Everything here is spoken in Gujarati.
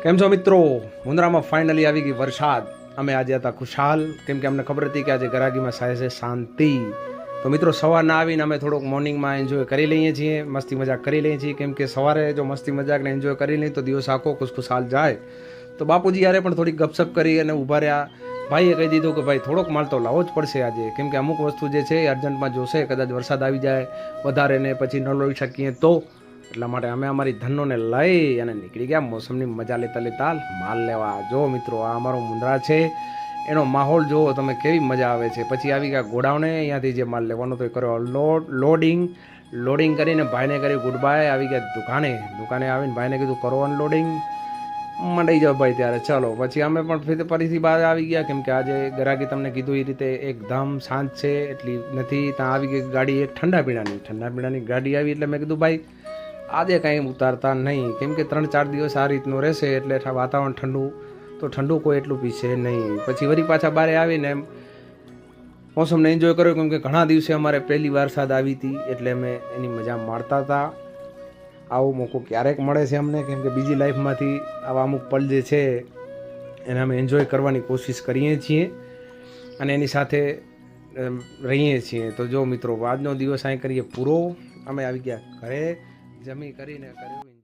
કેમ છો મિત્રો? મુંદ્રામાં ફાઇનલી આવી ગઈ વરસાદ. અમે આજે હતા ખુશાલ, કેમ કે અમને ખબર હતી કે આજે ગરાગીમાં થાય છે શાંતિ. તો મિત્રો સવારના આવીને અમે થોડુંક મોર્નિંગમાં એન્જોય કરી લઈએ છીએ, મસ્તી મજાક કરી લઈએ છીએ. કેમ કે સવારે જો મસ્તી મજાકને એન્જોય કરી લઈએ તો દિવસ આખો ખુશખુશાલ જાય. તો બાપુજી યારે પણ થોડીક ગપસપ કરી અને ઊભા રહ્યા. ભાઈએ કહી દીધું કે ભાઈ થોડોક માલ તો લાવવો જ પડશે આજે, કેમ કે અમુક વસ્તુ જે છે એ અર્જન્ટમાં જોશે, કદાચ વરસાદ આવી જાય વધારે ને પછી ન લઈ શકીએ તો. એટલા માટે અમે અમારી ધનોને લઈ અને નીકળી ગયા મોસમની મજા લેતા લેતા માલ લેવા. જો મિત્રો આ અમારો મુંદ્રા છે, એનો માહોલ જુઓ તમે, કેવી મજા આવે છે. પછી આવી ગયા ગોડાઉને, અહીંયાથી જે માલ લેવાનો તો એ કર્યો લોડિંગ કરીને ભાઈને કરી ગુડ બાય. આવી ગયા દુકાને આવીને ભાઈને કીધું કરો અનલોડિંગ, મંડાઈ જાઓ ભાઈ. ત્યારે ચાલો પછી અમે પણ ફરીથી બહાર આવી ગયા, કેમ કે આજે ગરાગી તમને કીધું એ રીતે એકદમ શાંત છે, એટલી નથી. ત્યાં આવી ગઈ ગાડી એક ઠંડા પીણાની ગાડી આવી, એટલે મેં કીધું ભાઈ આજે કાંઈ ઉતારતા નહીં, કેમ કે 3-4 દિવસ આ રીતનું રહેશે એટલે વાતાવરણ ઠંડુ કોઈ એટલું પીશે નહીં. પછી વળી પાછા બારે આવીને મોસમને એન્જોય કર્યો, કેમ કે ઘણા દિવસે અમારે પહેલી વરસાદ આવી હતી એટલે અમે એની મજા માણતા હતા. આવો મોકો ક્યારેક મળે છે અમને, કેમ કે બીજી લાઈફમાંથી આવા અમુક પલ જે છે એને અમે એન્જોય કરવાની કોશિશ કરીએ છીએ અને એની સાથે રહીએ છીએ. તો જો મિત્રો આજનો દિવસ અહીં કરીએ પૂરો. અમે આવી ગયા ઘરે, જમી કરીને કર્યું.